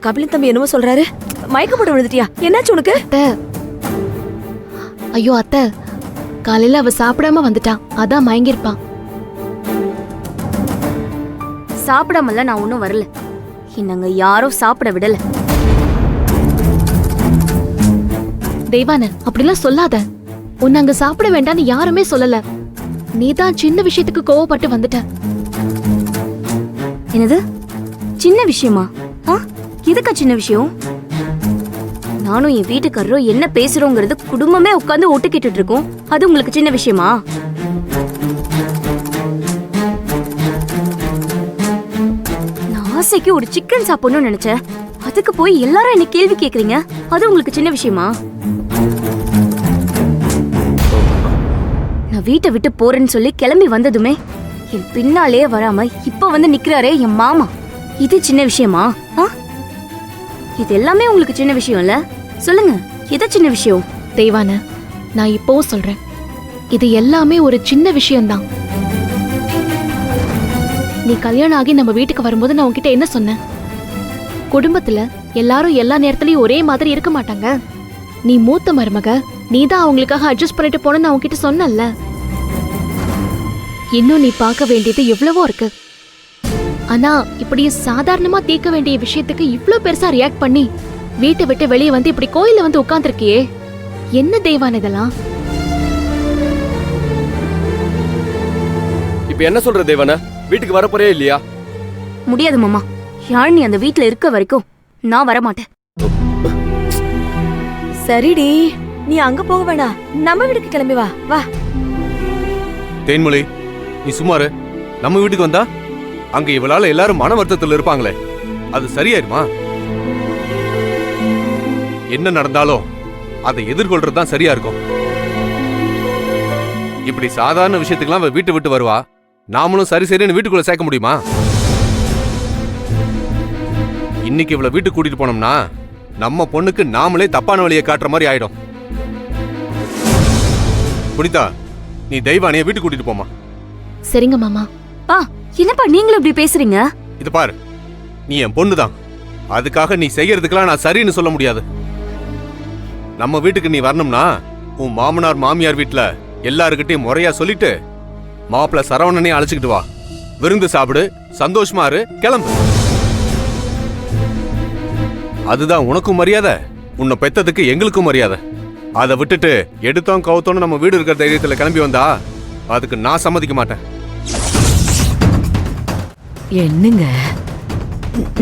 கபிலன் தம்பி என்னமோ சொல்றாரு. மயக்கம் போட்டு விழுந்துட்டியா? என்னாச்சு உனக்கு? அத்தை, ஐயோ அத்தை, காலையில அவ சாப்பிடாம வந்துட்டான், அதான் மயங்கிருப்பான். சாப்பிடாமல நான் ஒன்னும் வரல. என்னங்க யாரும் சாப்பிட விடல. தெய்வான, அப்படிலாம் சொல்லாத. உன்னை அங்க சாப்பிட வேண்டாம்னு யாருமே சொல்லல. நீதான் சின்ன விஷயத்துக்கு கோவப்பட்டு வந்துட்ட. என்னது சின்ன விஷயமா? எதுக்கா சின்ன விஷயம்? நானும் என் வீட்டுக்காரரும் என்ன பேசுறோங்கிறது குடும்பமே உட்கார்ந்து ஒட்டுக்கிட்டு இருக்கோம். அது உங்களுக்கு சின்ன விஷயமா? நான் ஆசைக்கு ஒரு சிக்கன் சாப்பிடணும்னு நினைச்சேன். அதுக்கு போய் எல்லாரும் என்ன கேள்வி கேக்குறீங்க. அது உங்களுக்கு சின்ன விஷயமா? நான் வீட்டை விட்டு போறேன்னு சொல்லி கிளம்பி வந்ததுமே என் பின்னாலே வராம இப்ப வந்து நிக்கிறாரே என் மாமா. இது சின்ன விஷயமா? இது எல்லாமே உங்களுக்கு சின்ன விஷயம் இல்ல? சொல்லுங்க, இது சின்ன விஷயம். தெய்வான, நான் இப்பவும் சொல்றேன், இது எல்லாமே ஒரு சின்ன விஷயம்தான். நீ கல்யாணம் ஆகி நம்ம வீட்டுக்கு வரும்போது நான் உன்கிட்ட என்ன சொன்னேன்? குடும்பத்துல எல்லாரும் எல்லா நேரத்திலயும் ஒரே மாதிரி இருக்க மாட்டாங்க. நீ மூத்த மருமக, நீதான் அவங்களுக்காக அட்ஜஸ்ட் பண்ணிட்டு போன நான் உன்கிட்ட சொன்னல. இன்னும் நீ பார்க்க வேண்டியது எவ்வளவோ இருக்கு. ஆனா இப்படி சாதாரணமா தீர்க்க வேண்டிய விஷயத்துக்கு இவ்ளோ பெருசா ரியாக்ட் பண்ணி வீட்டை விட்டு வெளியே வந்து இப்படி கோயில வந்து உட்கார்ந்துருக்கியே, என்ன தெய்வான இதெல்லாம்? இப்ப என்ன சொல்ற தேவன? வீட்டுக்கு வர போறே இல்லையா? முடியாது மாமா. யாழினி அந்த வீட்ல இருக்க வரைக்கும் நான் வரமாட்டேன். சரிடி, நீ அங்க போக வேணாம், நம்ம வீட்டுக்கு கிளம்பி வா. வா தேன்மொழி, நீ சும்மாரு. நம்ம வீட்டுக்கு வந்தா அங்க இவளால எல்லாரும் மன வருத்தத்தில் இருப்பாங்களே, அது சரியாயிருமா? என்ன நடந்தாலும் அதை எதிர்கொள்றது தான் சரியா இருக்கும். இப்படி சாதாரண விஷயத்துக்கெல்லாம் வீட்டை விட்டு வருவா, நாமளும் சரி சரின்னு வீட்டுக்குள்ள சேர்க்க முடியுமா? இன்னைக்கு இவளை வீட்டுக்கு கூட்டிட்டு போனோம்னா நம்ம பொண்ணுக்கு நாமளே தப்பான வழியை காட்டுற மாதிரி ஆயிடும். புனிதா, நீ தெய்வானைய வீட்டுக்கு கூட்டிட்டு போமா. சரிங்க மாமா. பா, என்னப்பா நீங்களும் இப்படி பேசுறீங்க? இது பாரு, நீ என் பொண்ணுதான். அதுக்காக நீ செய்யறதுக்கெல்லாம் நான் சரின்னு சொல்ல முடியாது. நம்ம வீட்டுக்கு நீ வரணும்னா உன் மாமனார் மாமியார் வீட்டுல எல்லாருக்கிட்டையும் முறையா சொல்லிட்டு மாப்பிள்ள சரவணனே அழைச்சுக்கிட்டு வா. விருந்து சாப்பிடு, சந்தோஷமா இரு, கிளம்பு. அதுதான் உனக்கும் மரியாதை, உன்னை பெத்ததுக்கு எங்களுக்கும் மரியாதை. அதை விட்டுட்டு எடுத்தோம் கவுத்தோன்னு நம்ம வீடு இருக்கிற தைரியத்துல கிளம்பி வந்தா அதுக்கு நான் சம்மதிக்க மாட்டேன். என்னங்க,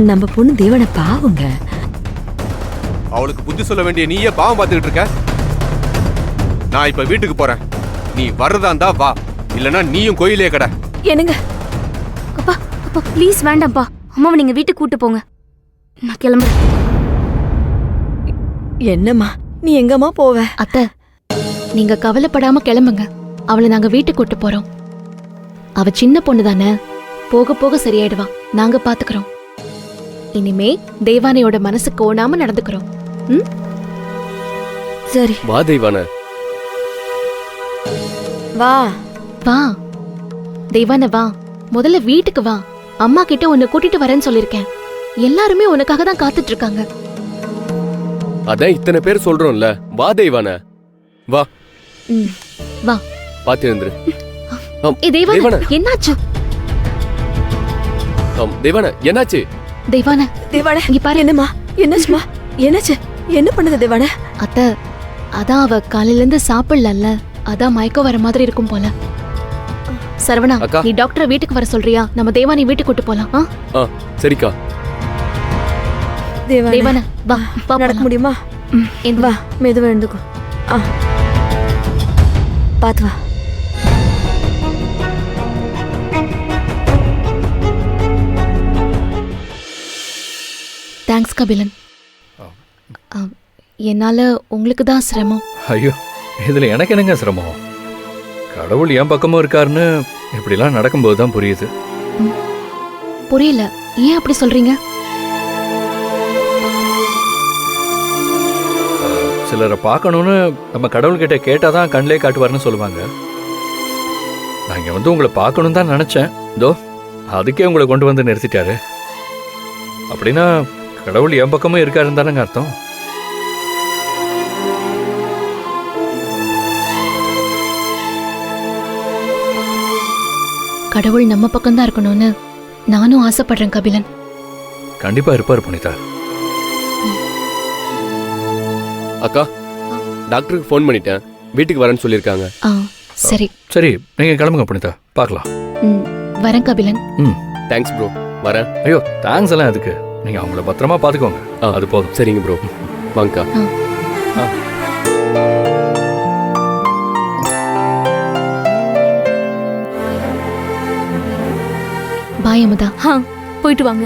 நம்ம பொண்ணு தேவனை பாவுங்க. அவளுக்கு புத்தி சொல்ல வேண்டிய நீயே பாவம் பார்த்துக்கிட்டு இருக்க. நான் இப்ப வீட்டுக்கு போறேன். நீ வர்றதா இருந்தா வா, இல்லனா நீயும் கோயிலே கடை. என்னங்க, அப்பா அப்பா ப்ளீஸ் வேண்டாம்ப்பா. அம்மாவை நீங்க வீட்டுக்கு கூட்டு போங்க, நான் கிளம்புறேன். என்னம்மா, நீ எங்கம்மா போவ? அத்தை, நீங்க கவலைப்படாம கிளம்புங்க. அவளை நாங்க வீட்டுக்கு கூட்டு போறோம். அவ சின்ன பொண்ணு தானே, போக போக சரியாயிடுவா. நாங்க பாத்துக்கிறோம். இனிமே தெய்வானையோட மனசு கோணாம நடந்துக்கிறோம். சரி வா தெய்வான. வா வா தெய்வான, வா. முதல்ல வீட்டுக்கு வா. அம்மா கிட்ட உன்னை கூட்டிட்டு வரேன்னு சொல்லிருக்கேன். எல்லாருமே உனக்காக தான் காத்துட்டு இருக்காங்க. அதான் இத்தனை பேர் சொல்றோம்ல, வா தெய்வான, வா. வா. பாத்து இருந்துரு. தெய்வான, என்னாச்சு? தெய்வான, என்னாச்சு? தெய்வான, தேவான, இங்க பாரு. என்னம்மா, என்னாச்சுமா? என்னாச்சு? என்ன பண்ணுது தேவான? அத்தை, அதான் அவ காலையில இருந்து சாப்பிடல, அதான் மயக்கம் வர மாதிரி இருக்கும் போல. சரவணா, நீ டாக்டரை வீட்டுக்கு வர சொல்றியா? நம்ம தேவானை வீட்டுக்கு கூட்டு போலாம். சரிக்கா. தேவான, வா. நடக்க முடியுமா? வா, மெதுவா எழுந்துக்கோ. பாத்து வா. தேங்க்ஸ் கபிலன். என்னால உங்களுக்கு தான் சிரமம். ஐயோ, இதுல எனக்கு என்னங்க சிரமம்? கடவுள் என் பக்கமும் இருக்காருன்னு இப்படிலாம் நடக்கும்போது தான் புரியுது. புரியல, ஏன் அப்படி சொல்றீங்க? சிலரை பார்க்கணும்னு நம்ம கடவுள்கிட்ட கேட்டாதான் கண்ணிலே காட்டுவார்னு சொல்லுவாங்க. நான் இங்க வந்து உங்களை பார்க்கணும் தான் நினைச்சேன். இதோ அதுக்கே உங்களை கொண்டு வந்து நிறுத்திட்டாரு. அப்படின்னா கடவுள் என் பக்கமும் இருக்காருன்னு தானேங்க அர்த்தம். கடவுள் நம்ம பக்கம்தான் இருக்கணும்னு நானும் ஆசைப்படுறேன் கபிலன். கண்டிப்பா இருப்பாரு புனிதா. அக்கா டாக்டருக்கு ஃபோன் பண்ணிட்டேன், வீட்டுக்கு வரேன்னு சொல்லியிருக்காங்க. ஆ சரி. சரி நீங்க கிளம்புங்க புனிதா, பார்க்கலாம். வரேன் கபிலன். தேங்க்ஸ் ப்ரோ, வரேன். ஐயோ தேங்க்ஸ் எல்லாம் எதுக்கு, நீங்க அவங்கள பத்திரமா பாத்துக்கோங்க. அது போதும். சரிங்க ப்ரோ, வாங்கக்கா. பாய் அமுதா. போயிட்டு வாங்க.